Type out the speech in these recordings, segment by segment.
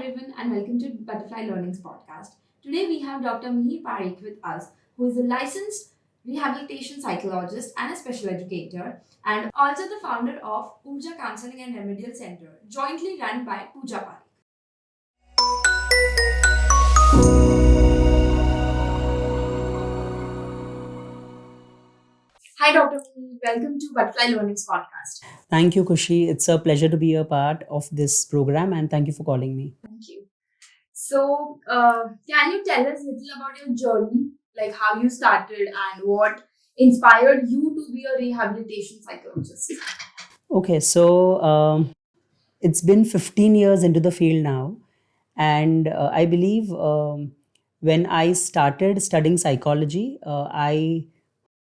everyone, and welcome to Butterfly Learnings Podcast. Today we have Dr. Mihir Parikh with us, who is a licensed rehabilitation psychologist and a special educator, and also the founder of Urja Counseling and Remedial Center, jointly run by Pooja Parikh. Hi, Dr. Mihir. Welcome to Butterfly Learnings Podcast. Thank you, Kushi. It's a pleasure to be a part of this program and thank you for calling me. Thank you. So, can you tell us a little about your journey, like how you started and what inspired you to be a rehabilitation psychologist? Okay, so it's been 15 years into the field now, and I believe when I started studying psychology, I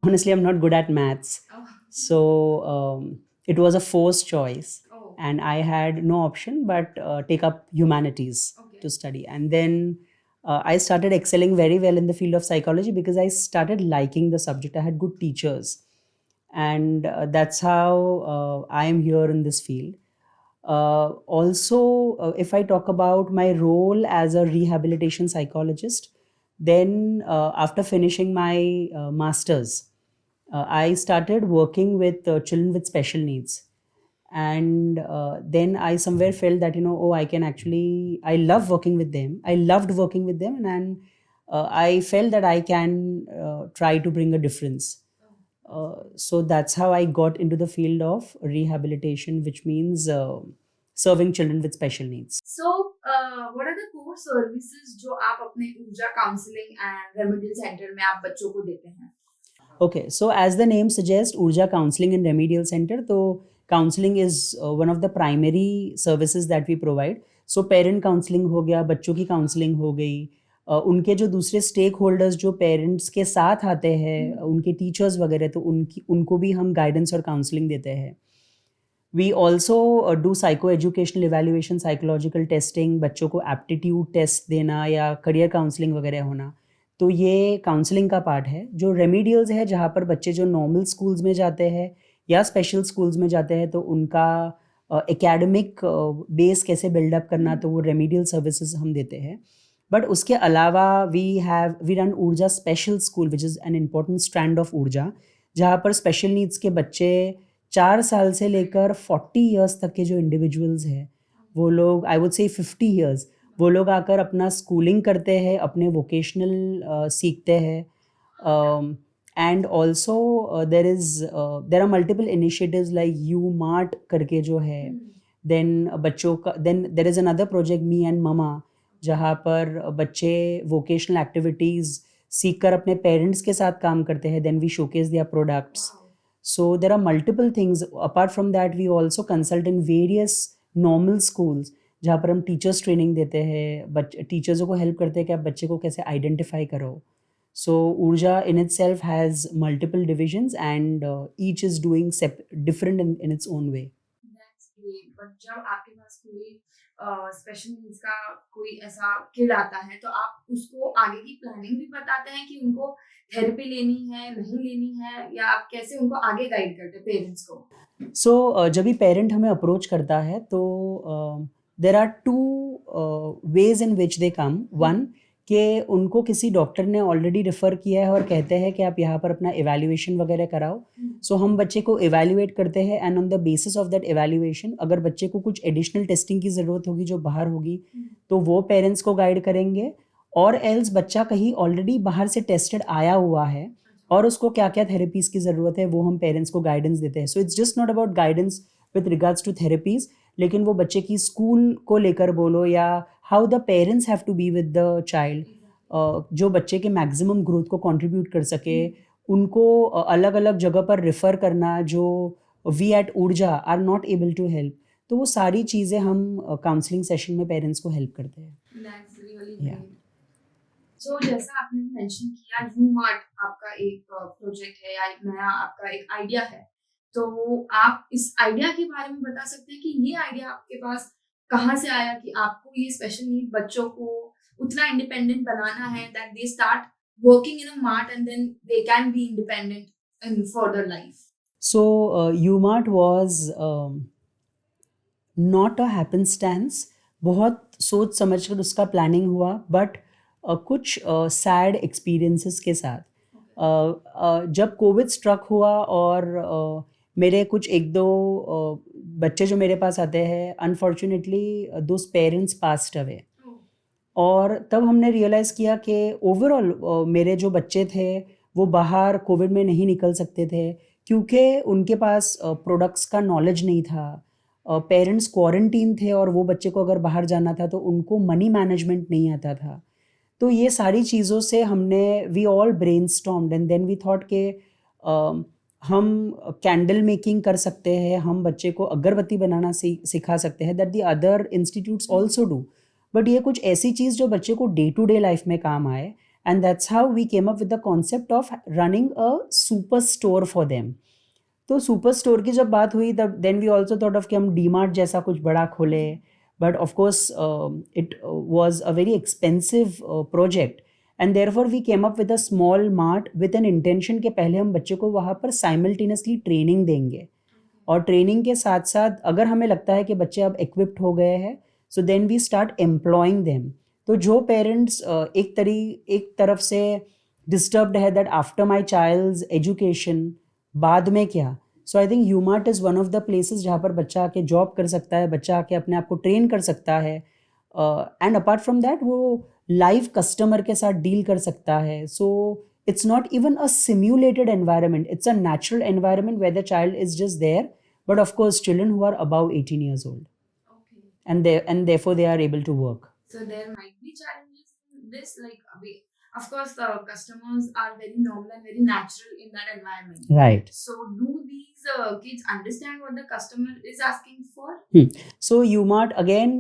honestly am not good at maths. Oh, So it was a forced choice, oh, and I had no option but take up humanities okay. to study. And then I started excelling very well in the field of psychology because I started liking the subject. I had good teachers, and that's how I am here in this field. Also, if I talk about my role as a rehabilitation psychologist, then after finishing my master's, I started working with children with special needs. And then I somewhere felt that, oh, I love working with them. I loved working with them. And I felt that I can try to bring a difference. So that's how I got into the field of rehabilitation, which means serving children with special needs. So, what are the core services जो आप अपने ऊर्जा counselling and remedial centre में आप बच्चों को देते हैं? Okay, so as the name suggests, Urja Counseling and Remedial Center, so counseling is one of the primary services that we provide. So parent counseling हो गया, बच्चों की counseling हो गई, उनके जो दूसरे स्टेक होल्डर्स जो पेरेंट्स के साथ आते हैं, उनके टीचर्स वगैरह, तो उनको भी हम गाइडेंस और काउंसलिंग देते हैं. We also do psycho educational evaluation, psychological testing, बच्चों को एप्टीट्यूड टेस्ट देना या करियर काउंसलिंग वगैरह होना. तो ये काउंसलिंग का पार्ट है. जो रेमीडियल्स है, जहाँ पर बच्चे जो नॉर्मल स्कूल्स में जाते हैं या स्पेशल स्कूल्स में जाते हैं, तो उनका एकेडमिक बेस कैसे बिल्डअप करना, तो वो रेमीडियल सर्विसेज हम देते हैं. बट उसके अलावा वी रन ऊर्जा special school, which is an important strand of ऊर्जा, जहाँ पर स्पेशल नीड्स के बच्चे 4 साल से लेकर 40 ईयर्स तक के जो इंडिविजुअल्स हैं, वो लोग, आई वुड से 50 ईयर्स, वो लोग आकर अपना स्कूलिंग करते हैं, अपने वोकेशनल सीखते हैं. And also there are multiple initiatives like U Mart करके जो है. देन बच्चों का, then there is another project me and mama, जहाँ पर बच्चे वोकेशनल एक्टिविटीज़ सीख कर अपने पेरेंट्स के साथ काम करते हैं. Then we showcase their products. So there are multiple things. Apart from that, we also consult in various normal schools, जहाँ पर हम टीचर्स ट्रेनिंग देते हैं, टीचर्सों को हेल्प करते हैं कि आप बच्चे को कैसे आइडेंटिफाई करो. सो ऊर्जा in it self has multiple divisions and each is doing different in its own way. That's great. But जब आपके पास कोई स्पेशल नीड्स का कोई ऐसा किड आता है, तो आप उसको आगे की प्लानिंग भी बताते हैं कि उनको थेरेपी लेनी है, नहीं लेनी है, या आप कैसे उनको आगे गाइड करते हैं पेरेंट्स को? सो जब भी पेरेंट हमें अप्रोच करता है, तो there are two ways in which they come. One, कि उनको किसी डॉक्टर ने ऑलरेडी रेफ़र किया है और कहते हैं कि आप यहाँ पर अपना इवैल्यूएशन वगैरह कराओ. सो हम बच्चे को इवैल्यूएट करते हैं, and on the basis of that evaluation, अगर बच्चे को कुछ एडिशनल टेस्टिंग की ज़रूरत होगी जो बाहर होगी, तो वो पेरेंट्स को गाइड करेंगे. और एल्स बच्चा कहीं ऑलरेडी बाहर से टेस्टेड आया हुआ है और उसको क्या क्या थेरेपीज़ की ज़रूरत है, वो हम पेरेंट्स को गाइडेंस देते हैं. So it's just not about guidance with regards to therapies, लेकिन वो बच्चे की स्कूल को लेकर बोलो, या how the parents have to be with the child, जो बच्चे के मैक्सिमम ग्रोथ को कंट्रीब्यूट कर सके, उनको अलग अलग जगह पर रेफ़र करना, जो we at Urja are not able to help. तो वो सारी चीज़ें हम काउंसलिंग सेशन में पेरेंट्स को हेल्प करते हैं. That's really Yeah. great. So, जैसा आपने मेंशन किया, यू मार्ट आपका एक प्रोजेक्ट है या एक नया आपका एक आइडिया है, तो आप इस आइडिया के बारे में बता सकते हैं कि ये आइडिया आपके पास कहाँ से आया कि आपको ये स्पेशल नीड बच्चों को उतना इंडिपेंडेंट बनाना है that they start working in a mart and then they can be independent in further life? So UMART was not a happenstance, बहुत सोच समझ कर उसका प्लानिंग हुआ, बट कुछ सैड एक्सपीरियंसेस के साथ जब कोविड स्ट्रक हुआ और मेरे कुछ एक दो बच्चे जो मेरे पास आते हैं, unfortunately those parents passed away, और तब हमने रियलाइज़ किया कि ओवरऑल मेरे जो बच्चे थे वो बाहर कोविड में नहीं निकल सकते थे क्योंकि उनके पास प्रोडक्ट्स का नॉलेज नहीं था, पेरेंट्स क्वारंटीन थे और वो बच्चे को अगर बाहर जाना था तो उनको मनी मैनेजमेंट नहीं आता था। तो ये सारी चीज़ों से हमने we all brainstormed and then we thought के हम कैंडल मेकिंग कर सकते हैं, हम बच्चे को अगरबत्ती बनाना सिखा सकते हैं, that the other institutes also do, but ये कुछ ऐसी चीज़ जो बच्चे को डे टू डे लाइफ में काम आए, and that's how we came up with the concept of running a super store for them. तो सुपर स्टोर की जब बात हुई तब then we also thought of कि हम डी मार्ट जैसा कुछ बड़ा खोले, but of course it was a very expensive project, and therefore we came up with a small mart with an intention कि पहले हम बच्चे को वहाँ पर साइमल्टेनियसली ट्रेनिंग देंगे, और ट्रेनिंग के साथ साथ अगर हमें लगता है कि बच्चे अब इक्विप्ड हो गए हैं, so then we start employing them. तो जो पेरेंट्स एक तरफ से डिस्टर्ब्ड है that after my child's education बाद में क्या, so I think Umart is one of the places जहाँ पर बच्चा आके जॉब कर सकता है, बच्चा आके अपने आप को ट्रेन कर सकता है, एंड अपार्ट फ्रॉम दैट वो लाइव कस्टमर के साथ डील कर सकता है। सो it's not even a simulated environment, it's a natural environment where the child is just there, but of course children who are above 18 years old, Okay. and therefore they are able to work. So there might be challenges in this, of course, the customers are very normal and very natural in that environment. Right. So do these kids understand what the customer is asking for? So UMart again,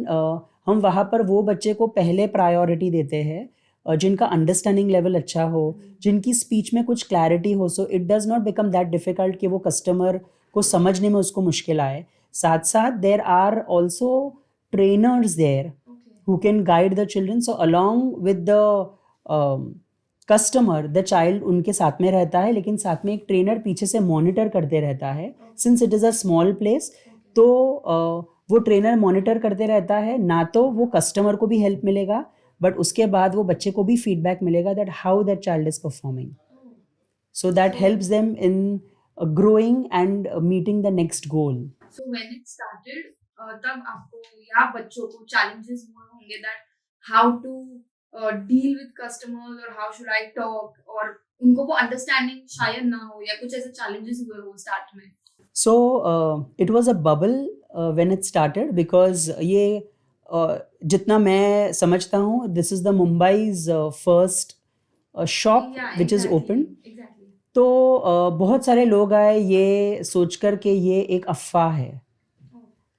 हम वहाँ पर वो बच्चे को पहले priority देते हैं जिनका अंडरस्टैंडिंग लेवल अच्छा हो, जिनकी स्पीच में कुछ क्लैरिटी हो, so it does not become that difficult कि वो कस्टमर को समझने में उसको मुश्किल आए। साथ साथ there are also trainers there who can guide the children, so along with the customer the child उनके साथ में रहता है, लेकिन साथ में एक ट्रेनर पीछे से मॉनिटर करते रहता है, since it is a small place. तो वो ट्रेनर मॉनिटर करते रहता है, ना तो वो कस्टमर को भी हेल्प मिलेगा, बट उसके बाद वो बच्चे को भी फीडबैक मिलेगा that how that child is performing, so that helps them in growing and meeting the next goal. So when it started तब आपको या बच्चों को चैलेंजेस हुए होंगे that how to deal with customers और हाउ शुड आई टॉक, और उनको वो अंडरस्टैंडिंग शायद ना हो, या कुछ ऐसे चैलेंजेस हुए हो स्टार्ट में? So it was a bubble when it started, because ये जितना मैं समझता हूँ this is the मुंबई's first shop which is open. तो बहुत सारे लोग आए ये सोचकर के ये एक अफवाह है,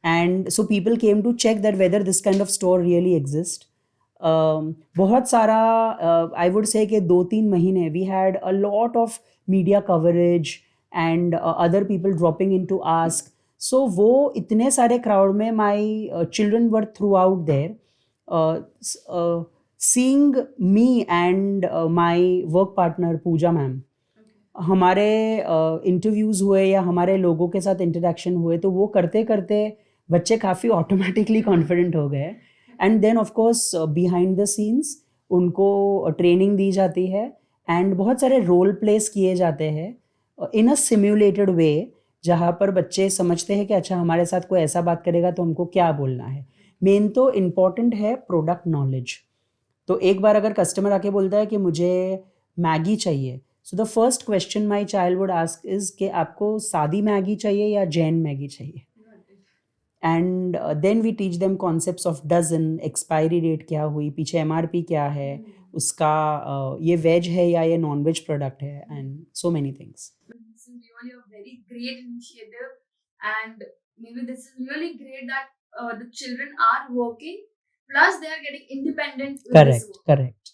and so people came to check that whether this kind of store really exist. बहुत सारा आई वुड से कि 2-3 महीने we had a lot of media coverage and other people dropping in to ask. So वो इतने सारे crowd में my children were throughout there, seeing me and my work partner Pooja ma'am, हमारे interviews हुए या हमारे लोगों के साथ interaction हुए, तो वो करते करते बच्चे काफ़ी automatically confident हो गए, and then of course behind the scenes उनको training दी जाती है, and बहुत सारे role plays किए जाते हैं इन अ सिम्युलेटेड वे, जहाँ पर बच्चे समझते हैं कि अच्छा हमारे साथ कोई ऐसा बात करेगा तो हमको क्या बोलना है। मेन तो इम्पॉर्टेंट है प्रोडक्ट नॉलेज। तो एक बार अगर कस्टमर आके बोलता है कि मुझे मैगी चाहिए, so the first question my child would ask is कि आपको सादी मैगी चाहिए या जैन मैगी चाहिए, and then we teach them concepts of dozen, expiry date क्या हुई, पीछे MRP क्या है उसका, ये वेज है या ये नॉन वेज प्रोडक्ट है, and so many things. This is really a very great initiative, and maybe this is really great that the children are working, plus they are getting independent with this work. Correct.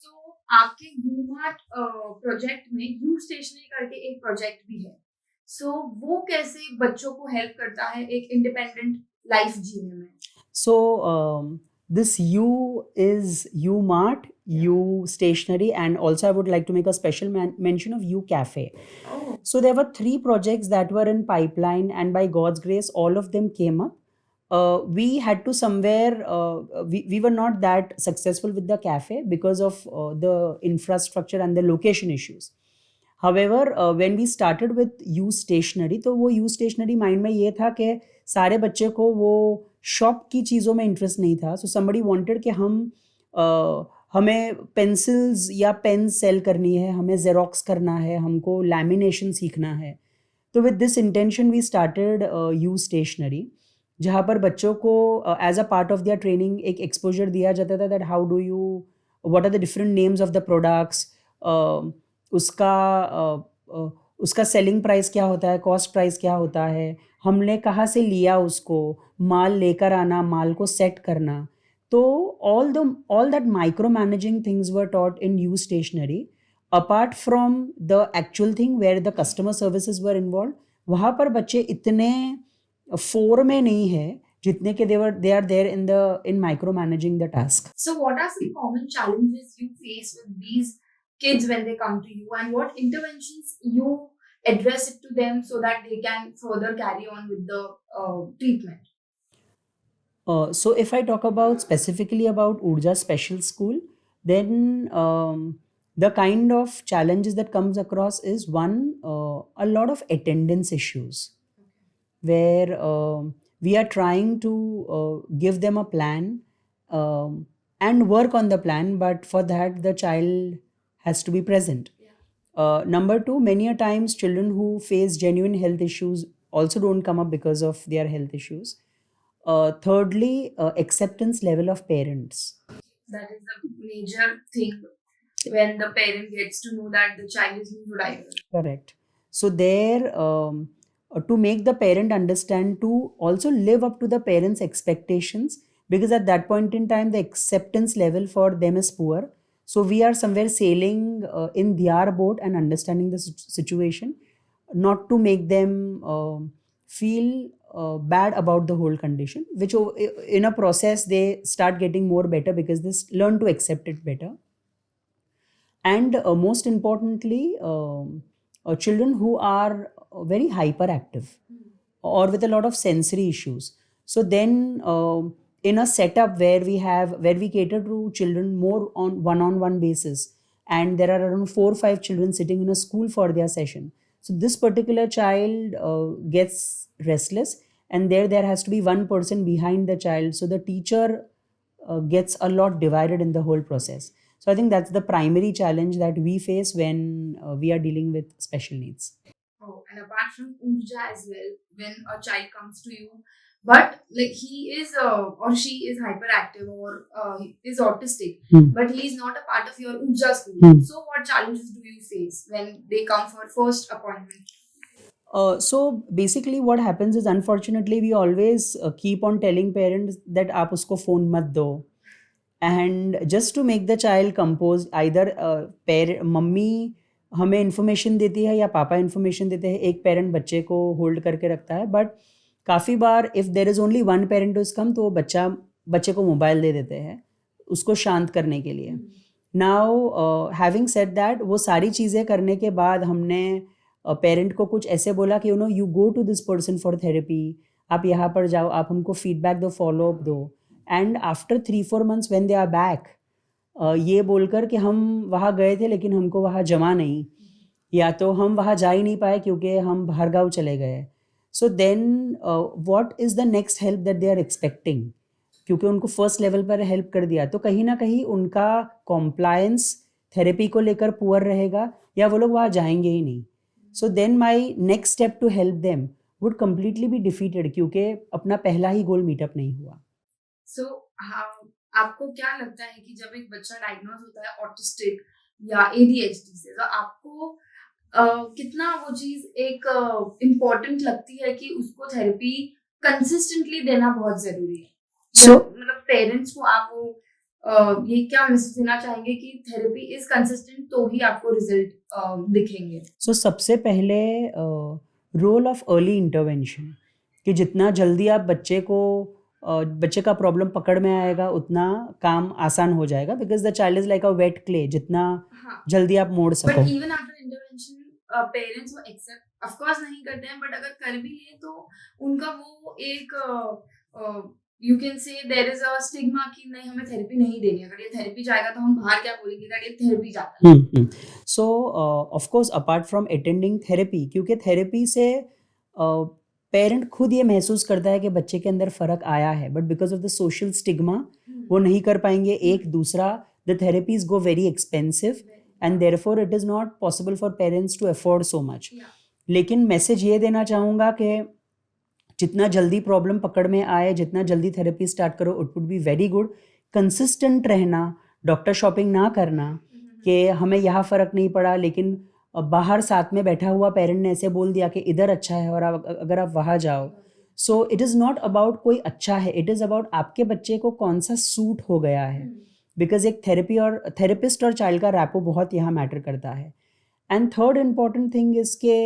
तो आपके यूमार्ट project में you stationery करके एक project भी है, सो वो कैसे बच्चों को हेल्प करता है एक इंडिपेंडेंट लाइफ जीने में? So this U is UMart, U Stationery, and also I would like to make a special mention of U Cafe. So there were 3 projects that were in pipeline, and by God's grace all of them came up. we had to somewhere we were not that successful with the cafe because of the infrastructure and the location issues. However, when we started with use stationery, तो वो use stationery mind में ये था कि सारे बच्चे को वो शॉप की चीज़ों में इंटरेस्ट नहीं था. सो somebody wanted कि हमें पेंसिल्स या पेन सेल करनी है, हमें जेरोक्स करना है, हमको लैमिनेशन सीखना है. तो with this intention we started U's stationery, जहाँ पर बच्चों को as a part of their training एक एक्सपोजर दिया जाता था that how do you, what are the different names of the products, उसका उसका सेलिंग प्राइस क्या होता है, कॉस्ट प्राइस क्या होता है, हमने कहाँ से लिया उसको, माल लेकर आना, माल को सेट करना. तो all that micro managing things were taught in use stationery, apart from the actual thing where the customer services were involved. वहाँ पर बच्चे इतने फोर में नहीं है जितने के they are there in micro managing the task. So what are some common challenges you face with these kids when they come to you, and what interventions you address it to them so that they can further carry on with the treatment? So if I talk about specifically about Urja Special School, then the kind of challenges that comes across is one, a lot of attendance issues, where we are trying to give them a plan and work on the plan, but for that the child has to be present. Number two, many a times children who face genuine health issues also don't come up because of their health issues. Thirdly, acceptance level of parents. That is the major thing when the parent gets to know that the child is neurodivergent. Correct. So there, to make the parent understand, to also live up to the parents' expectations, because at that point in time the acceptance level for them is poor. So we are somewhere sailing in their boat and understanding the situation, not to make them feel bad about the whole condition, which in a process they start getting more better because they learn to accept it better. And most importantly, children who are very hyperactive or with a lot of sensory issues. So then in a setup where we cater to children more on one-on-one basis, and there are around 4 or 5 children sitting in a school for their session. So this particular child gets restless, and there has to be one person behind the child. So the teacher gets a lot divided in the whole process. So I think that's the primary challenge that we face when we are dealing with special needs. Oh, and apart from Urja as well, when a child comes to you, but like he is or she is hyperactive or is autistic, but he is not a part of your Urja school. So what challenges do you face when they come for first appointment? So basically what happens is, unfortunately, we always keep on telling parents that आप उसको phone मत दो. And just to make the child compose, either mummy हमें information देती है या पापा information देते हैं, एक पेरेंट बच्चे को होल्ड करके रखता है. बट काफ़ी बार if there is only one parent is come, तो बच्चे को मोबाइल दे देते हैं उसको शांत करने के लिए. नाउ हैविंग सेड दैट, वो सारी चीज़ें करने के बाद हमने पेरेंट को कुछ ऐसे बोला कि you go to this person for therapy, आप यहाँ पर जाओ, आप हमको फीडबैक दो, फॉलो अप दो. And after 3-4 months when they are back, ये बोलकर कि हम वहाँ गए थे लेकिन हमको वहाँ जमा नहीं, या तो हम वहाँ जा ही नहीं पाए क्योंकि हम बाहर गाँव चले गए. So then what is the next help that they are expecting, क्योंकि उनको फर्स्ट लेवल पर हेल्प कर दिया, तो कहीं ना कहीं उनका कॉम्प्लायंस थेरेपी को लेकर पुअर रहेगा या वो लोग वहाँ जाएंगे ही नहीं. So then my next step to help them would completely be defeated, क्योंकि अपना पहला ही गोल मीटअप नहीं हुआ. सो आपको क्या लगता है कि जब एक बच्चा डायग्नोज होता है ऑटिस्टिक या ADHD से, तो आपको कितना वो चीज एक इम्पोर्टेंट लगती है कि उसको थेरेपी कंसिस्टेंटली देना बहुत जरूरी है? मतलब पेरेंट्स को आप वो ये क्या मैसेज देना चाहेंगे कि थेरेपी इज कंसिस्टेंट तो ही आपको रिजल्ट दिखेंगे? सो सबसे पहले रोल ऑफ अर्ली इंटरवेंशन, कि जितना जल्दी आप बच्चे का प्रॉब्लम पकड़ में आएगा उतना काम आसान हो जाएगा, because the child is like a wait clay, जितना जल्दी आप मोड़ सको. But even after intervention parents वो एक्सेप्ट ऑफ कोर्स नहीं करते हैं, बट अगर कर भी लिए तो उनका वो एक you can say there is a stigma कि नहीं हमें थेरेपी नहीं देनी, अगर ये थेरेपी जाएगा तो हम बाहर क्या बोलेंगे दैट ये थेरेपी जाता है। सो of course apart from attending therapy, क्योंकि थेरेपी से पेरेंट खुद ये महसूस करता है कि बच्चे के अंदर फ़र्क आया है, but because of the social stigma वो नहीं कर पाएंगे। एक दूसरा, the therapies go very expensive and therefore it is not possible for parents to afford so much. लेकिन मैसेज ये देना चाहूँगा कि जितना जल्दी प्रॉब्लम पकड़ में आए, जितना जल्दी थेरेपी स्टार्ट करो, it would be very good. Consistent रहना, डॉक्टर शॉपिंग ना करना कि हमें यहाँ फ़र्क नहीं पड़ा लेकिन बाहर साथ में बैठा हुआ पेरेंट ने ऐसे बोल दिया कि इधर अच्छा है और अगर आप वहाँ जाओ। सो इट इज़ नॉट अबाउट कोई अच्छा है, इट इज़ अबाउट आपके बच्चे को कौन सा सूट हो गया है। बिकॉज एक थेरेपिस्ट और चाइल्ड का रैपो बहुत यहाँ मैटर करता है। And third important thing is के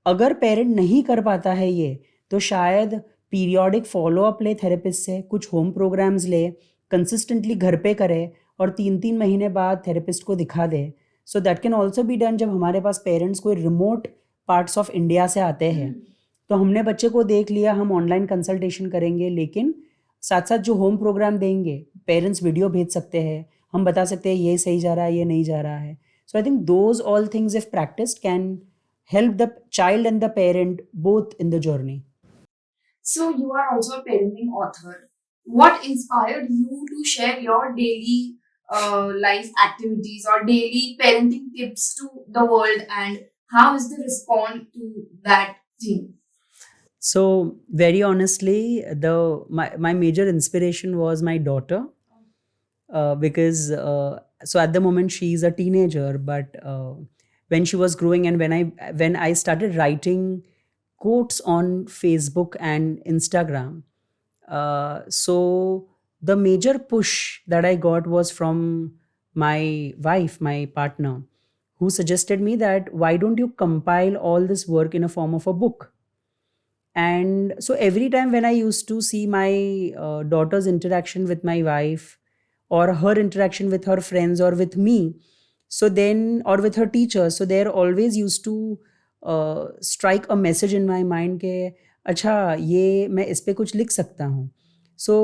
अगर पेरेंट नहीं कर पाता है ये, तो शायद पीरियोडिक फॉलोअप ले थेरेपिस्ट से, कुछ होम प्रोग्राम्स ले, कंसिस्टेंटली घर पे करे और 3-3 महीने बाद थेरेपिस्ट को दिखा दे। So that can also be done जब हमारे पास पेरेंट्स कोई रिमोट पार्ट्स ऑफ इंडिया से आते हैं। तो हमने बच्चे को देख लिया, हम ऑनलाइन कंसल्टेशन करेंगे, लेकिन साथ साथ जो होम प्रोग्राम देंगे, पेरेंट्स वीडियो भेज सकते हैं, हम बता सकते हैं ये सही जा रहा है, ये नहीं जा रहा है। So I think those all things if practised can help the child and the parent both in the journey. So you are also a parenting author. What inspired you to share your daily life activities or daily parenting tips to the world, and how is the response to that thing? So very honestly, my major inspiration was my daughter, because so at the moment she is a teenager, but when she was growing and when I started writing quotes on Facebook and Instagram, so the major push that I got was from my wife, my partner, who suggested me that why don't you compile all this work in a form of a book. And so every time when I used to see my daughter's interaction with my wife, or her interaction with her friends or with me, so then, or with her teachers, so they're always used to strike a message in my mind के अच्छा ये मैं इस पे कुछ लिख सकता हूँ. So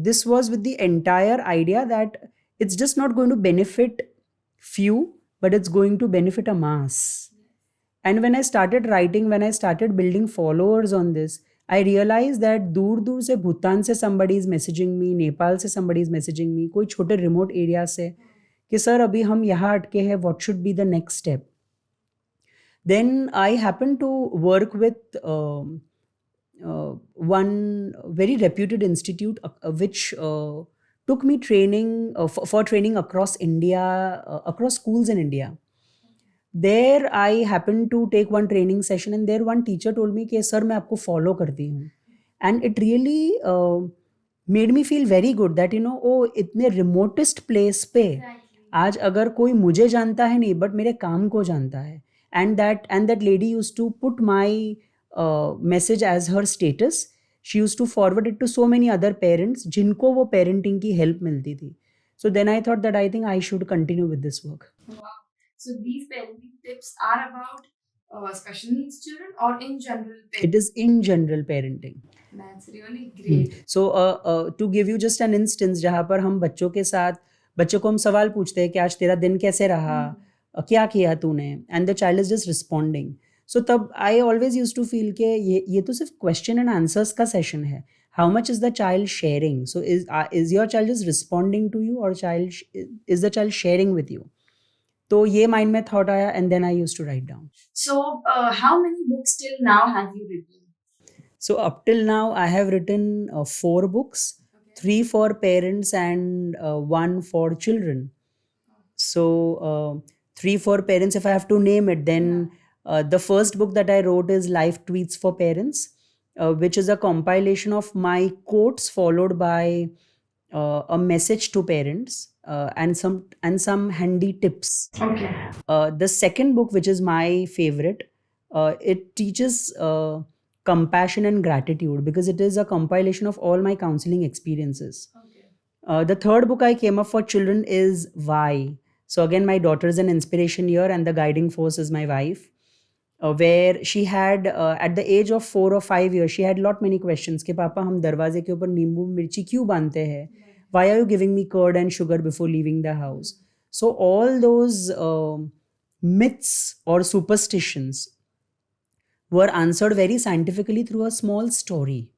this was with the entire idea that it's just not going to benefit few, but it's going to benefit a mass. And when I started writing, when I started building followers on this, I realized that दूर दूर से भूटान से somebody is messaging me, Nepal से somebody is messaging me, कोई छोटे remote area से कि sir अभी हम यहाँ अटके हैं, what should be the next step. Then I happened to work with one very reputed institute which took me training for training across India, across schools in India. There I happened to take one training session, and there one teacher told me कि sir मैं आपको follow करती हूँ, and it really made me feel very good that ओ इतने remotest place पे आज अगर कोई मुझे जानता है नहीं but मेरे काम को जानता है, and that lady used to put my message as her status. She used to forward it to so many other parents जिनको वो parenting की help मिलती थी. So then I thought that I think I should continue with this work. Wow. So these parenting tips are about special needs children or in general parenting? It is in general parenting. That's really great. So to give you just an instance, जहाँ पर हम बच्चों के साथ बच्चों को हम सवाल पूछते हैं कि आज तेरा दिन कैसे रहा, क्या किया तूने, and the child is just responding. So तब I always used to feel कि ये तो सिर्फ question and answers का session है. How much is the child sharing? So is your child just responding to you, or is the child sharing with you? तो ये mind में thought आया, and then I used to write down. So how many books till now have you written? So up till now I have written 4 books, 3 for parents and 1 for children. So 3 for parents, if I have to name it, then the first book that I wrote is Life Tweets for Parents, which is a compilation of my quotes followed by a message to parents, and some handy tips. Okay. The second book, which is my favorite, it teaches compassion and gratitude, because it is a compilation of all my counseling experiences. Okay. The third book I came up for children is Why. So again, my daughter is an inspiration here, and the guiding force is my wife. where she had at the age of 4 or 5 years she had lot many questions कि पापा हम दरवाजे के ऊपर नींबू मिर्ची क्यों बांधते हैं, why are you giving me curd and sugar before leaving the house. So all those myths or superstitions were answered very scientifically through a small story.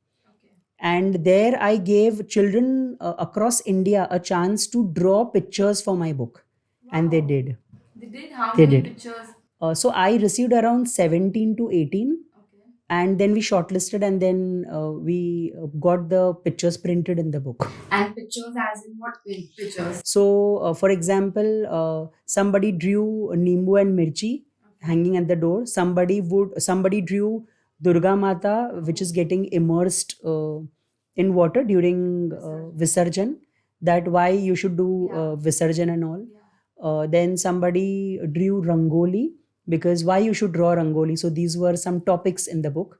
And there I gave children across India a chance to draw pictures for my book. And they did. They did? How They many did. pictures? So I received around 17 to 18, Okay. and then we shortlisted, and then we got the pictures printed in the book. And pictures as in what pictures? So for example, somebody drew Nimbu and Mirchi hanging at the door. Somebody drew Durga Mata, which is getting immersed in water during Visarjan. That why you should do Visarjan and all. Then somebody drew Rangoli, because why you should draw Rangoli. So these were some topics in the book.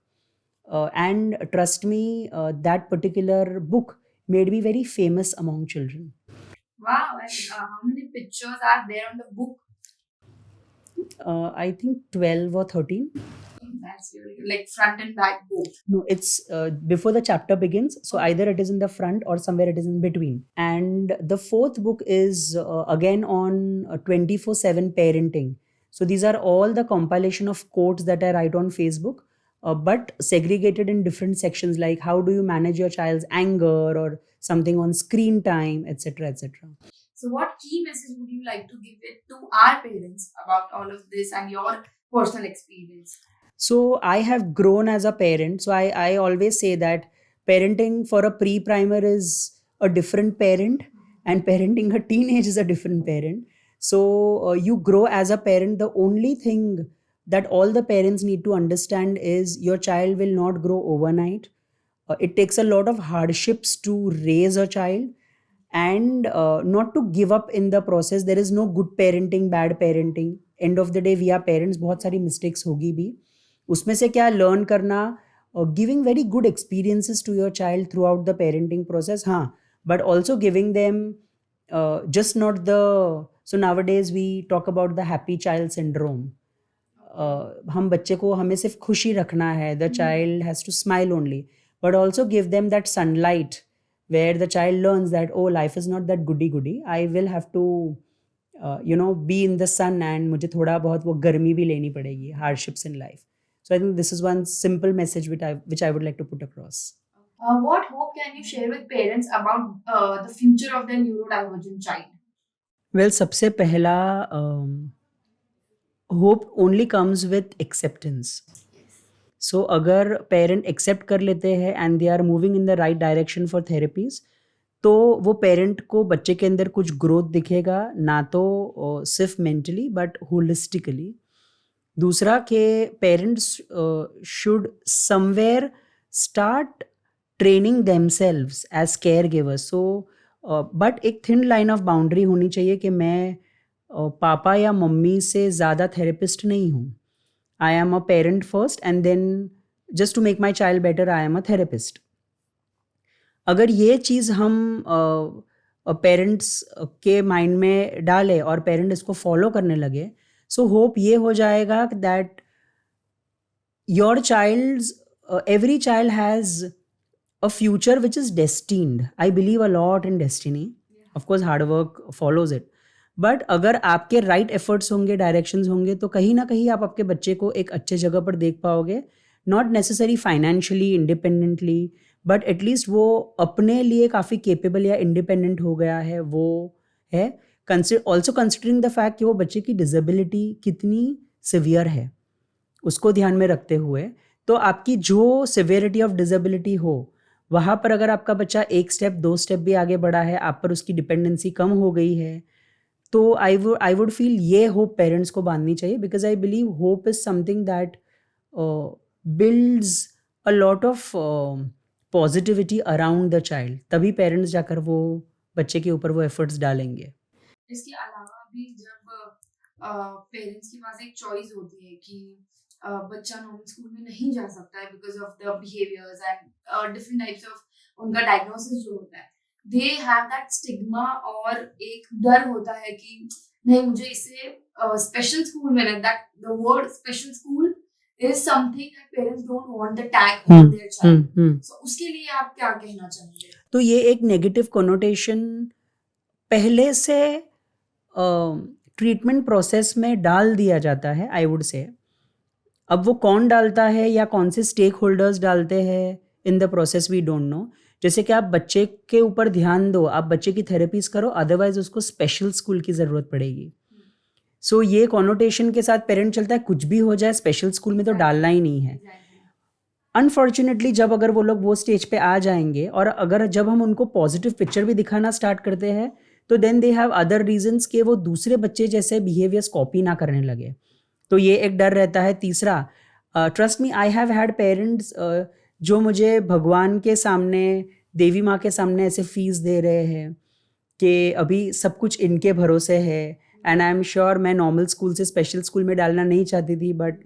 And trust me, that particular book made me very famous among children. Wow. And how many pictures are there on the book? I think 12 or 13. That's really good. Like front and back both. No, it's before the chapter begins. So either it is in the front or somewhere it is in between. And the fourth book is again on 24/7 parenting. So these are all the compilation of quotes that I write on Facebook, but segregated in different sections, like how do you manage your child's anger, or something on screen time, etc., etc. So what key message would you like to give it to our parents about all of this and your personal experience? So I have grown as a parent. So I always say that parenting for a pre-primer is a different parent, and parenting a teenage is a different parent. So you grow as a parent. The only thing that all the parents need to understand is your child will not grow overnight. It takes a lot of hardships to raise a child, and not to give up in the process. There is no good parenting, bad parenting. End of the day we are parents. बहुत सारी mistakes होगी भी. उसमें से क्या learn करना, giving very good experiences to your child throughout the parenting process. हाँ, but also giving them just not the. So nowadays we talk about the happy child syndrome. हम बच्चे को हमें सिर्फ खुशी रखना है. The child has to smile only, but also give them that sunlight where the child learns that, oh, life is not that goody goody. I will have to be in the sun, and मुझे थोड़ा बहुत वो गर्मी भी लेनी पड़ेगी, hardships in life. So I think this is one simple message which I would like to put across. What hope can you share with parents about the future of their neurodivergent child? Well, सबसे पहला hope only comes with acceptance. So अगर parent accept कर लेते हैं and they are moving in the right direction for therapies, तो वो parent को बच्चे के अंदर कुछ ग्रोथ दिखेगा, ना तो सिर्फ मेंटली बट होलिस्टिकली. दूसरा कि parents should somewhere start training themselves as care givers. So but एक थिन लाइन ऑफ बाउंड्री होनी चाहिए कि मैं पापा या मम्मी से ज़्यादा थेरेपिस्ट नहीं हूँ. I am a parent first, and then just to make my child better, I am a therapist. अगर ये चीज़ हम पेरेंट्स के माइंड में डालें और पेरेंट इसको फॉलो करने लगे, सो होप ये हो जाएगा that your child's every child has a future which is destined. I believe a lot in destiny. Of course, hard work follows it. But अगर आपके राइट एफर्ट्स होंगे, डायरेक्शंस होंगे, तो कहीं ना कहीं आप आपके बच्चे को एक अच्छे जगह पर देख पाओगे. Not necessary financially independently, but at least वो अपने लिए काफ़ी केपेबल या इंडिपेंडेंट हो गया है. वो है ऑल्सो कंसिडरिंग द फैक्ट कि वो बच्चे की डिसेबिलिटी कितनी सिवियर है, उसको ध्यान में रखते हुए. तो आपकी जो सिवियरिटी ऑफ डिसेबिलिटी हो, वहाँ पर अगर आपका बच्चा एक स्टेप 2 स्टेप भी आगे बढ़ा है, आप पर उसकी डिपेंडेंसी कम हो गई है, तो आई वुड फील ये होप पेरेंट्स को बांधनी चाहिए. Because I believe hope is something that builds a lot of positivity around the child. तभी पेरेंट्स जाकर वो बच्चे के ऊपर वो एफर्ट्स डालेंगे. इसके अलावा भी जब पेरेंट्स के पास एक चॉइस होती है कि बच्चा नॉर्मल स्कूल में नहीं जा सकता है because of the behaviours and different types of उनका डायग्नोसिस जो होता है, दे हैव दैट स्टिग्मा और एक डर होता है कि नहीं मुझे इसे स्पेशल स्कूल में, that the word special school is something that parents don't want the tag on their child. So उसके लिए आप क्या कहना चाहेंगे? तो ये एक नेगेटिव कोनोटेशन पहले से ट्रीटमेंट प्रोसेस में डाल दिया जाता है, आई वुड से। अब वो कौन डालता है या कौन से स्टेक होल्डर्स डालते हैं in the process, we don't know. जैसे कि आप बच्चे के ऊपर ध्यान दो, आप बच्चे की थेरेपीज करो, अदरवाइज उसको स्पेशल स्कूल की ज़रूरत पड़ेगी। सो ये कॉनोटेशन के साथ पेरेंट चलता है, कुछ भी हो जाए स्पेशल स्कूल में तो डालना ही नहीं है। अनफॉर्चुनेटली जब अगर वो लोग वो स्टेज पे आ जाएंगे और अगर जब हम उनको पॉजिटिव पिक्चर भी दिखाना स्टार्ट करते हैं तो then they have other reasons कि वो दूसरे बच्चे जैसे बिहेवियर्स कॉपी ना करने लगे। तो ये एक डर रहता है। तीसरा, trust me, I have had parents जो मुझे भगवान के सामने, देवी माँ के सामने ऐसे फीस दे रहे हैं कि अभी सब कुछ इनके भरोसे है। एंड आई एम श्योर मैं नॉर्मल स्कूल से स्पेशल स्कूल में डालना नहीं चाहती थी, but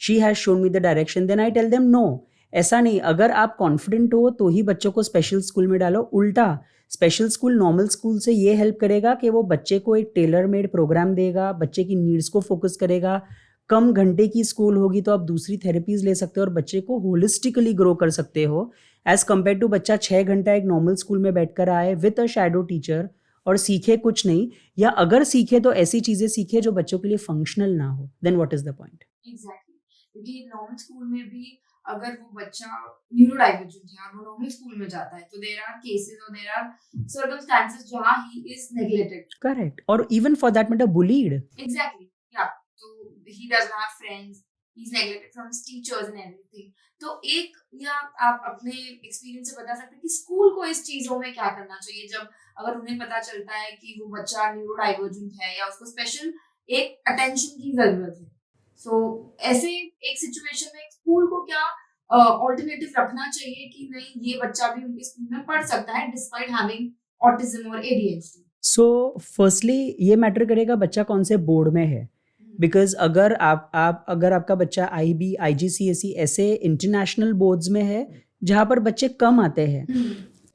she has shown me the direction. Then I tell them no, ऐसा नहीं, अगर आप कॉन्फिडेंट हो तो ही बच्चों को स्पेशल स्कूल में डालो। उल्टा स्पेशल स्कूल नॉर्मल स्कूल से ये हेल्प करेगा कि वो बच्चे को एक टेलर मेड प्रोग्राम देगा, बच्चे की नीड्स को फोकस करेगा। कम घंटे की स्कूल होगी तो आप दूसरी थेरेपीज ले सकते हो और बच्चे को होलिस्टिकली ग्रो कर सकते हो, एज कम्पेयर टू बच्चा 6 घंटा एक नॉर्मल स्कूल में बैठकर आए विथ अ शैडो टीचर और सीखे कुछ नहीं, या अगर सीखे तो ऐसी चीज़ें सीखे जो बच्चों के लिए फंक्शनल ना हो। Then what is the point? Exactly, क्योंकि नॉर्मल स्कूल में भी अगर वो बच्चा न्यूरो डाइवर्जेंट है और वो नॉर्मल स्कूल में जाता है तो देयर आर केसेस और देयर आर सर्कमस्टेंसेस जहां ही इज नेग्लेक्टेड। करेक्ट, और even for that matter bullied. Exactly, या तो he doesn't have friends, he is neglected from his teachers and everything. तो एक, या आप अपने एक्सपीरियंस से बता सकते हैं कि स्कूल को इस चीजों में क्या करना चाहिए जब अगर उन्हें पता चलता है कि वो बच्चा न्यूरो डाइवर्जेंट है या उसको स्पेशल एक अटेंशन की जरूरत है। सो ऐसे एक सिचुएशन में स्कूल को क्या ऑल्टरनेटिव रखना चाहिए कि नहीं ये बच्चा भी उनके स्कूल में पढ़ सकता है डिस्पाइट हैविंग ऑटिज्म और एडीएचडी? सो फर्स्टली ये मैटर करेगा बच्चा कौन से बोर्ड में है। बिकॉज अगर अगर आपका बच्चा IB, IGCSE ऐसे इंटरनेशनल बोर्ड्स में है जहाँ पर बच्चे कम आते हैं,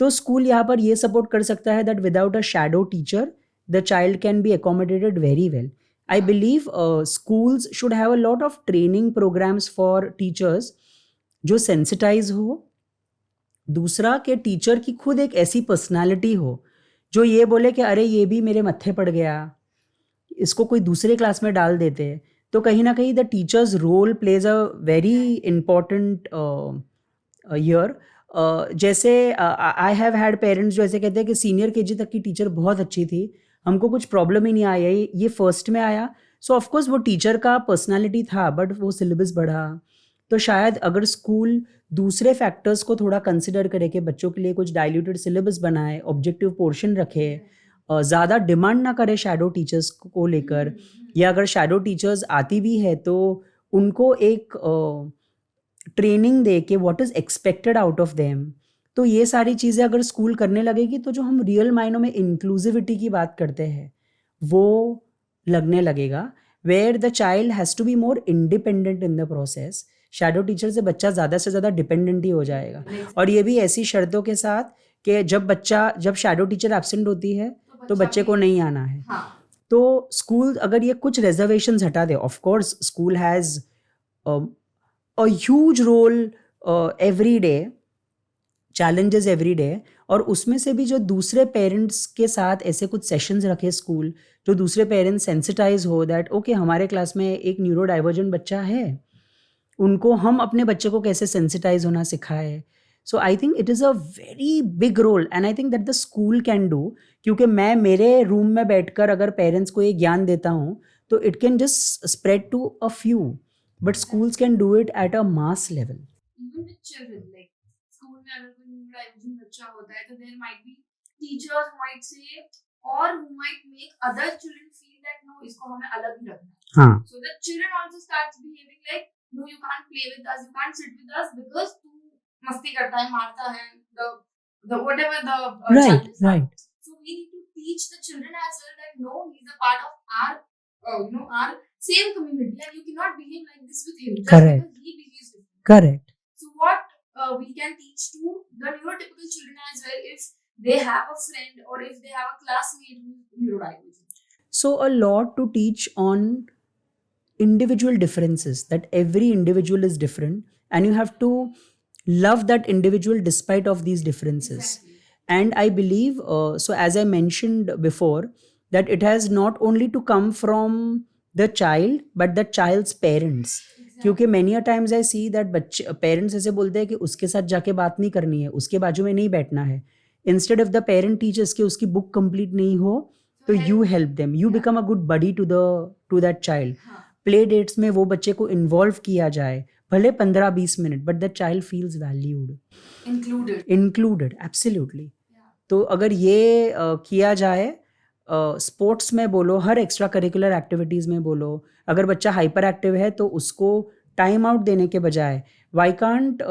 तो स्कूल यहाँ पर ये सपोर्ट कर सकता है that without a shadow teacher the child can be accommodated very well. I believe schools should have a lot of training programs for teachers जो सेंसिटाइज हो। दूसरा कि टीचर की खुद एक ऐसी पर्सनालिटी हो जो ये बोले कि अरे ये भी मेरे मत्थे पड़ गया, इसको कोई दूसरे क्लास में डाल देते हैं। तो कहीं ना कहीं the teachers role plays a very important year. जैसे आई हैव हैड पेरेंट्स जो ऐसे कहते हैं कि सीनियर KG तक की टीचर बहुत अच्छी थी, हमको कुछ प्रॉब्लम ही नहीं आया, ये फर्स्ट में आया। सो ऑफकोर्स वो टीचर का पर्सनालिटी था, बट वो सिलेबस बढ़ा। तो शायद अगर स्कूल दूसरे फैक्टर्स को थोड़ा कंसिडर करे कि बच्चों के लिए कुछ डाइल्यूटेड सिलेबस बनाए, ऑब्जेक्टिव पोर्शन रखे, ज़्यादा डिमांड ना करे शैडो टीचर्स को लेकर, या अगर शैडो टीचर्स आती भी है तो उनको एक ट्रेनिंग दे के what is expected out of them. तो ये सारी चीज़ें अगर स्कूल करने लगेगी तो जो हम रियल मायनों में इंक्लूसिविटी की बात करते हैं वो लगने लगेगा, where the child has to be more independent in the process. Shadow teacher से बच्चा ज़्यादा से ज़्यादा डिपेंडेंट ही हो जाएगा, और ये भी ऐसी शर्तों के साथ कि जब शैडो टीचर एब्सेंट होती है तो बच्चे को नहीं आना है। तो स्कूल अगर ये कुछ रिजर्वेशंस हटा दे, of course school has a huge role every day, challenges every day, और उसमें से भी जो दूसरे पेरेंट्स के साथ ऐसे कुछ सेशंस रखे स्कूल, जो दूसरे पेरेंट्स सेंसिटाइज हो दैट ओके हमारे क्लास में एक न्यूरो डाइवर्जेंट बच्चा है, उनको हम अपने बच्चे को कैसे सेंसिटाइज होना सिखाए। So I think it is a very big role and I think that the school can do. क्योंकि मैं मेरे रूम में बैठकर अगर पेरेंट्स को ये ज्ञान देता हूँ तो it can just spread to a few, but schools can do it at a mass level. Even with children, like school में अगर कोई न्यू डाइवर्जेंट बच्चा होता है तो there might be teachers who might say or who might make other children feel that no इसको हमें अलग ही रखना है। हाँ, So the children also starts behaving like no you can't play with us, you can't sit with us because तू मस्ती करता है, मारता है, the whatever the right, challenges are. right. So we need to teach the children as well that no he's a part of our our same community and you cannot behave like this with him just Correct. because he behaves differently. Correct. So what we can teach to the neurotypical children as well if they have a friend or if they have a classmate who is neurodivergent. So a lot to teach on individual differences, that every individual is different and you have to love that individual despite of these differences. Exactly. And I believe, so as I mentioned before, that it has not only to come from the child but the child's parents. क्योंकि many a times I see that बच्चे parents ऐसे बोलते हैं कि उसके साथ जाके बात नहीं करनी है, उसके बाजू में नहीं बैठना है. Instead of the parent teachers कि उसकी बुक कंप्लीट नहीं हो तो you help them, you become a good buddy to that child. Play dates में वो बच्चे को इन्वॉल्व किया जाए, भले 15-20 minute, but the child feels valued, included. Absolutely. तो अगर ये किया जाए, स्पोर्ट्स में बोलो, हर एक्स्ट्रा करिकुलर एक्टिविटीज़ में बोलो, अगर बच्चा हाइपर एक्टिव है तो उसको टाइम आउट देने के बजाय why can't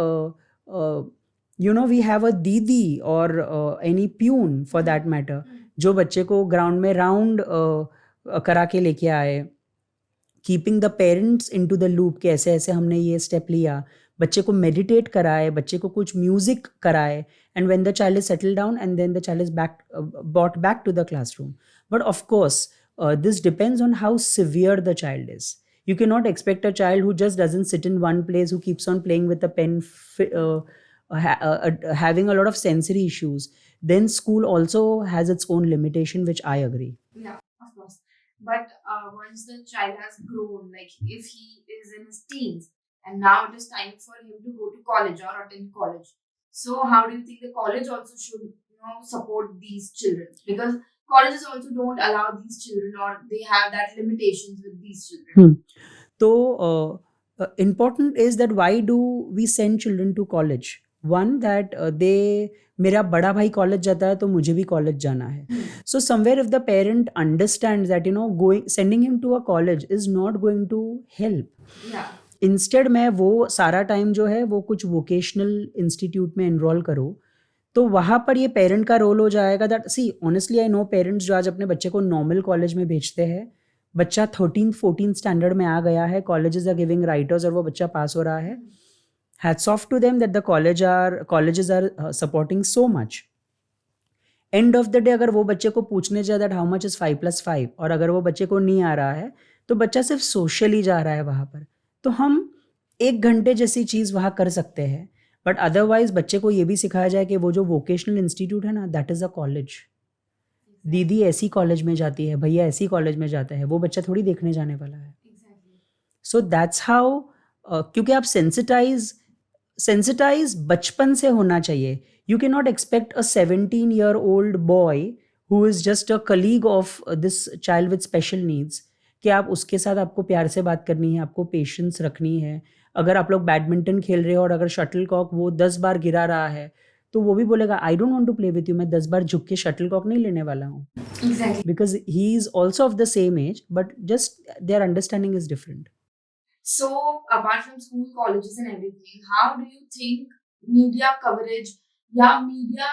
we have a didi और any peon for that matter जो बच्चे को ग्राउंड में राउंड करा के लेके आए, keeping the parents into the loop कि ऐसे ऐसे हमने ये स्टेप लिया, बच्चे को मेडिटेट कराए, बच्चे को कुछ म्यूजिक कराए, and when the child is settled down and then the child is brought back to the classroom. But of course, this depends on how severe the child is. You cannot expect a child who just doesn't sit in one place, who keeps on playing with a pen, having a lot of sensory issues. Then school also has its own limitation, which I agree. Yeah, of course. But once the child has grown, like if he is in his teens, and now it is time for him to go to college or attend college. So how do you think the college also should, support these children? Because colleges also don't allow these children, or they have that limitations with these children. So important is that why do we send children to college? One, that मेरा बड़ा भाई college जाता है तो मुझे भी college जाना है. So somewhere if the parent understands that sending him to a college is not going to help. Yeah. Instead में वो सारा टाइम जो है वो कुछ वोकेशनल इंस्टीट्यूट में एनरोल करो, तो वहाँ पर ये पेरेंट का रोल हो जाएगा. That see honestly I know parents जो आज अपने बच्चे को नॉर्मल कॉलेज में भेजते हैं, बच्चा 13th-14th स्टैंडर्ड में आ गया है, कॉलेजेस आर गिविंग राइटर्स और वो बच्चा पास हो रहा है. Hats off to them that the colleges are supporting so much. End of the day अगर वो बच्चे को पूछने जाए दैट हाउ मच इज़ 5+5 और अगर वो बच्चे को नहीं आ रहा है तो बच्चा सिर्फ सोशली जा रहा है वहाँ पर, तो हम 1 घंटे जैसी चीज़ वहाँ कर सकते हैं. बट अदरवाइज बच्चे को ये भी सिखाया जाए कि वो जो वोकेशनल इंस्टीट्यूट है ना, दैट इज़ अ कॉलेज. दीदी ऐसी कॉलेज में जाती है, भैया ऐसी कॉलेज में जाता है, वो बच्चा थोड़ी देखने जाने वाला है. सो दैट्स हाउ, क्योंकि आप सेंसिटाइज बचपन से होना चाहिए. You can not expect a 17-year-old boy who is just a colleague of this child with special needs कि आप उसके साथ आपको प्यार से बात करनी है, आपको पेशेंस रखनी है. अगर आप लोग बैडमिंटन खेल रहे हो और अगर शटल कॉक वो 10 बार गिरा रहा है तो वो भी बोलेगा I don't want to play with you, मैं 10 बार झुक के शटल कॉक नहीं लेने वाला हूँ. Exactly. Because he is also of the same age but just their understanding is different. So apart from school, colleges and everything, how do you think media coverage या media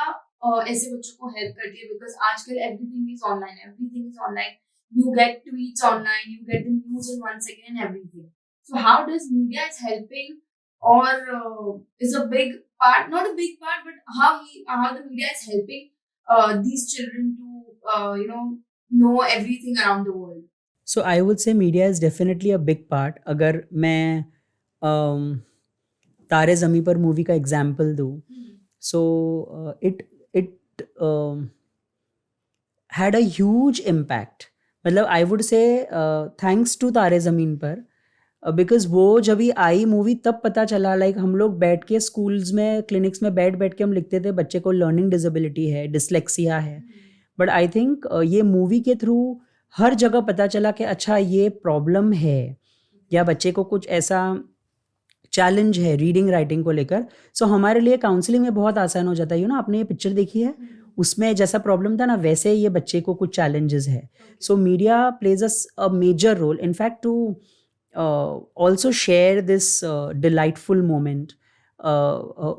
ऐसे बच्चों को help करती है? Because आजकल everything is online. You get tweets online, you get the news in 1 second and everything. So how does media is helping, or is a big part, not a big part, but how the media is helping these children to know everything around the world? So I would say media is definitely a big part. अगर मैं तारे ज़मीं पर movie का example दूँ, so it had a huge impact. मतलब I would say thanks to Taare Zameen पर, because वो जब ही आई मूवी तब पता चला, लाइक हम लोग बैठ के स्कूल्स में क्लिनिक्स में बैठ के हम लिखते थे बच्चे को लर्निंग डिसेबिलिटी है, डिसलेक्सिया है. बट आई थिंक ये मूवी के थ्रू हर जगह पता चला कि अच्छा ये प्रॉब्लम है या बच्चे को कुछ ऐसा चैलेंज है रीडिंग राइटिंग को लेकर. सो हमारे लिए काउंसलिंग में बहुत आसान हो जाता है. आपने ये पिक्चर देखी है, उसमें जैसा प्रॉब्लम था ना वैसे ये बच्चे को कुछ चैलेंजेस है. So media plays a major role in fact to also share this delightful moment.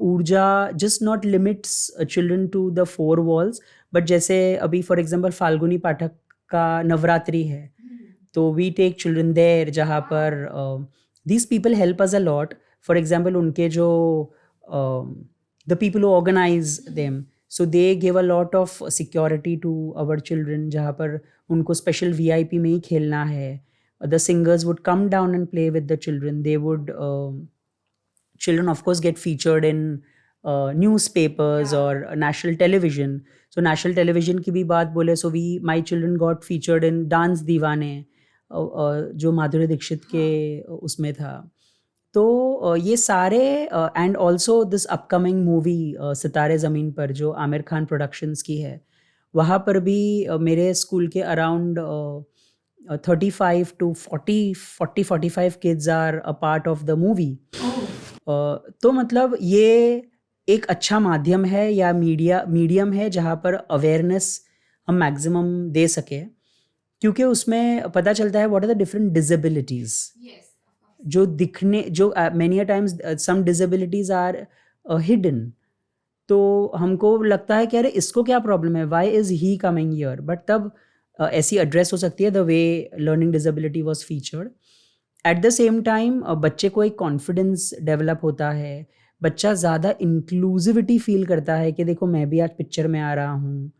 Urja just not limits children to the 4 walls, but जैसे अभी फॉर एग्जाम्पल फाल्गुनी पाठक का नवरात्रि है तो वी टेक चिल्ड्रन देयर जहाँ पर these people help us a lot. For example, उनके जो the people who organize them, so they give a lot of security to our children जहाँ पर उनको special VIP में ही खेलना है. the singers would come down and play with the children. They would children of course get featured in newspapers Yeah. or national television. So national television की भी बात बोले, so my children got featured in Dance Deewane, जो माधुरी दीक्षित के उसमें था. तो ये सारे and also this upcoming movie सितारे ज़मीन पर जो आमिर खान प्रोडक्शंस की है, वहाँ पर भी मेरे स्कूल के around 35 to 45 kids are a part of the movie. तो मतलब ये एक अच्छा माध्यम है या मीडियम है जहाँ पर अवेयरनेस हम मैक्सिमम दे सके, क्योंकि उसमें पता चलता है what are the different disabilities जो दिखने, जो many a times some disabilities are hidden. तो हमको लगता है कि अरे इसको क्या प्रॉब्लम है, why is he coming here, but तब ऐसी एड्रेस हो सकती है the way learning disability was featured. At the same time बच्चे को एक कॉन्फिडेंस डेवलप होता है, बच्चा ज़्यादा इंक्लूसिविटी फील करता है कि देखो मैं भी आज पिक्चर में आ रहा हूँ,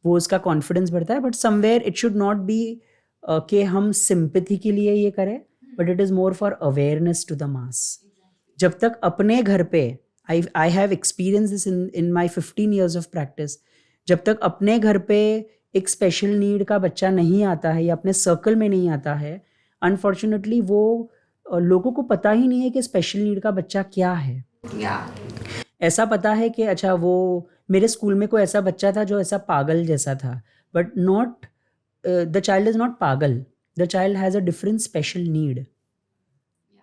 वो उसका कॉन्फिडेंस बढ़ता है. But somewhere it should not be कि हम सिंपैथी के लिए ये करें, but it is more for awareness to the mass. जब तक अपने घर पे I have experience this in my 15 years of practice, जब तक अपने घर पे एक स्पेशल नीड का बच्चा नहीं आता है या अपने सर्कल में नहीं आता है, अनफॉर्चुनेटली वो लोगों को पता ही नहीं है कि स्पेशल नीड का बच्चा क्या है. ऐसा पता है कि अच्छा वो मेरे स्कूल में कोई ऐसा बच्चा था जो ऐसा पागल जैसा था, but not the child is not पागल, the child has a different special need.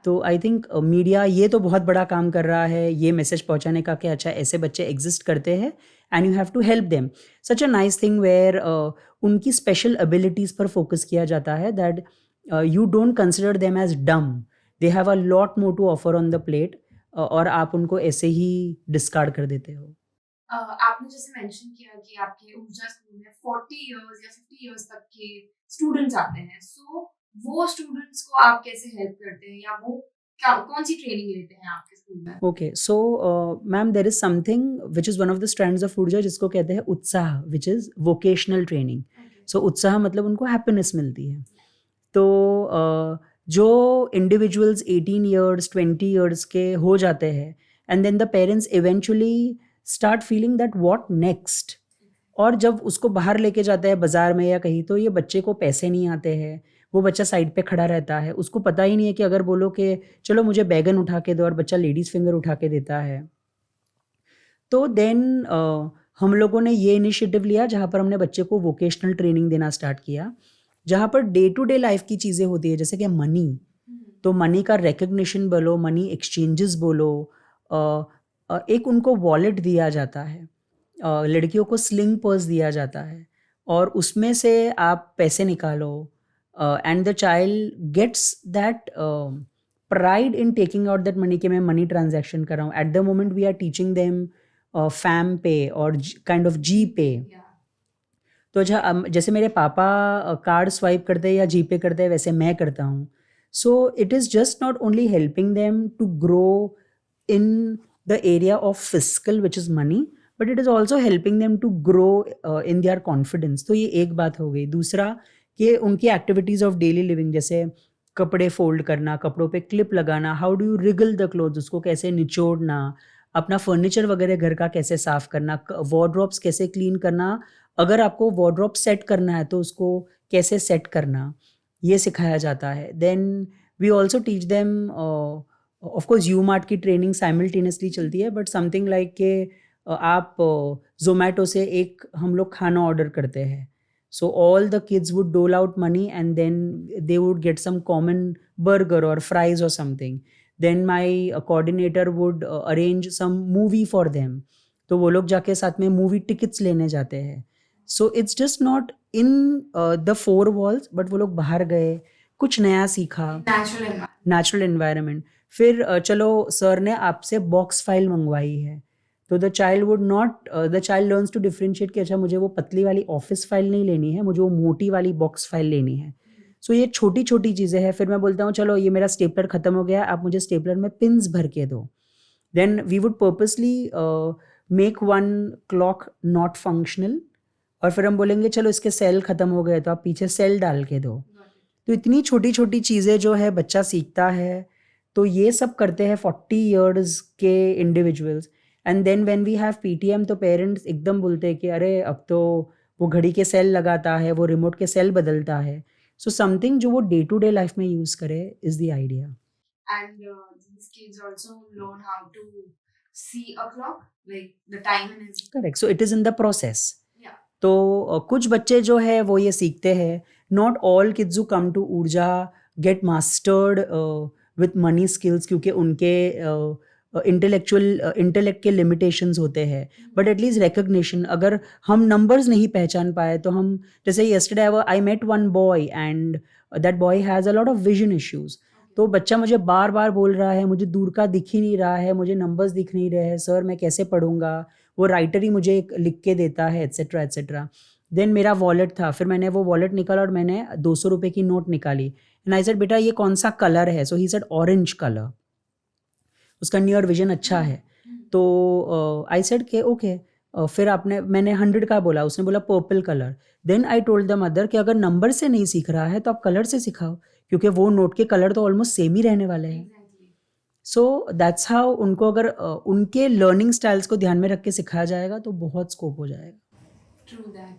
तो आई थिंक मीडिया ये तो बहुत बड़ा काम कर रहा है ये मैसेज पहुंचाने का कि अच्छा ऐसे बच्चे एग्जिस्ट करते हैं and you have to help them. Such a nice thing where उनकी स्पेशल एबिलिटीज़ पर फोकस किया जाता है, that you don't consider them as dumb, they have a lot more to offer on the plate, और आप उनको ऐसे ही discard कर देते हो. आपने जैसे मेंशन किया कि आपके ऊर्जा स्कूल में 40 years या 50 years तक के स्टूडेंट्स आते हैं, सो वो स्टूडेंट्स को आप कैसे हेल्प करते हैं या वो कौन सी ट्रेनिंग लेते हैं आपके स्कूल में? Okay, so ma'am there is something which is one of the strands of Urja जिसको कहते हैं Utsah, which is vocational training. So Utsah मतलब उनको हैप्पीनेस मिलती है. तो जो इंडिविजुअल्स 18 years 20 years के हो जाते हैं and then the parents eventually start feeling that what next, और जब उसको बाहर लेके जाते हैं बाजार में या कहीं, तो ये बच्चे को पैसे नहीं आते हैं, वो बच्चा साइड पे खड़ा रहता है, उसको पता ही नहीं है कि अगर बोलो कि चलो मुझे बैगन उठा के दो और बच्चा लेडीज़ फिंगर उठा के देता है. तो देन हम लोगों ने ये इनिशिएटिव लिया जहाँ पर हमने बच्चे को वोकेशनल ट्रेनिंग देना स्टार्ट किया, जहाँ per day to day life की चीज़ें होती है, जैसे कि मनी. तो मनी का रिकग्निशन बोलो, मनी एक्सचेंजेस बोलो, एक उनको वॉलेट दिया जाता है, लड़कियों को स्लिंग पर्स दिया जाता है, और उसमें से आप पैसे निकालो, and the child gets that pride in taking out that money कि मैं मनी ट्रांजेक्शन कर रहा हूँ. At the moment we are teaching them फैम पे और काइंड ऑफ जी पे. तो जैसे मेरे पापा कार्ड स्वाइप करते हैं या जी पे करते हैं, वैसे मैं करता हूँ. So it is just not only helping them to grow in the area of physical which is money, but it is also helping them to grow in their confidence. तो ये एक बात हो गई. दूसरा कि उनकी एक्टिविटीज़ ऑफ डेली लिविंग, जैसे कपड़े फोल्ड करना, कपड़ों पे क्लिप लगाना, how do you Regal the clothes, उसको कैसे निचोड़ना, अपना फर्नीचर वगैरह घर का कैसे साफ़ करना, वार्डरोब्स कैसे क्लीन करना, अगर आपको वार्डरोब सेट करना है तो उसको कैसे सेट करना, ये सिखाया जाता है. Then we also teach them, of course U mart की ट्रेनिंग साइमल्टेनियसली चलती है, बट समथिंग लाइक के आप जोमेटो से एक हम लोग खाना ऑर्डर करते हैं. So all the kids would dole out money and then they would get some common burger or fries or something. Then my coordinator would arrange some movie for them. तो वो लोग जाके साथ में मूवी टिकट्स लेने जाते हैं. So it's just not in the four walls, but वो लोग बाहर गए, कुछ नया सीखा, नेचुरल एनवायरनमेंट. फिर चलो सर ने आपसे बॉक्स फाइल मंगवाई है, तो the child learns to differentiate कि अच्छा मुझे वो पतली वाली ऑफिस फाइल नहीं लेनी है, मुझे वो मोटी वाली बॉक्स फाइल लेनी है. सो ये छोटी छोटी चीज़ें हैं. फिर मैं बोलता हूँ चलो ये मेरा स्टेपलर ख़त्म हो गया, आप मुझे स्टेपलर में पिन्स भर के दो. Then we would purposely make one clock not functional, और फिर हम बोलेंगे चलो इसके सेल ख़त्म हो गए तो आप पीछे सेल डाल के दो. तो इतनी छोटी-छोटी चीज़ें जो है बच्चा सीखता है, तो ये सब करते हैं 40 इयर्स के individuals and then when we have PTM तो पेरेंट्स एकदम बोलते हैं कि अरे अब तो वो घड़ी के सेल लगाता है, वो रिमोट के सेल बदलता है। सो समथिंग जो वो डे टू डे लाइफ में यूज़ करे is the idea. And these kids also learn how to see a clock, like the time and everything. Correct, so it is in the process. Yeah. तो कुछ बच्चे जो है वो ये सीखते हैं। Not all kids who come to Urja get mastered with money skills, क्योंकि उनके इंटेलेक्ट के लिमिटेशंस होते हैं, बट एटलीस्ट रिकग्निशन। अगर हम नंबर्स नहीं पहचान पाए तो हम, जैसे yesterday I met one boy and that boy has a lot of vision issues. तो बच्चा मुझे बार बार बोल रहा है मुझे दूर का दिख ही नहीं रहा है, मुझे नंबर्स दिख नहीं रहे हैं सर, मैं कैसे पढ़ूंगा, वो राइटर ही मुझे लिख के देता है एट्सेट्रा एट्सेट्रा। देन मेरा वॉलेट था, फिर मैंने वो वॉलेट निकाला और मैंने 200 रुपये की नोट निकाली एंड आई सेड बेटा ये कौन सा कलर है, सो ही सेड ऑरेंज कलर, उसका नियर विजन अच्छा है। तो आई सेड के ओके, फिर मैंने 100 का बोला, उसने बोला purple colour. Then I told the mother कि अगर नंबर से नहीं सीख रहा है तो आप कलर से सिखाओ, क्योंकि वो नोट के कलर तो ऑलमोस्ट सेम ही रहने वाले हैं। Exactly. सो दैट्स हाउ उनको अगर उनके लर्निंग स्टाइल्स को ध्यान में रख के सिखाया जाएगा तो बहुत स्कोप हो जाएगा। True that.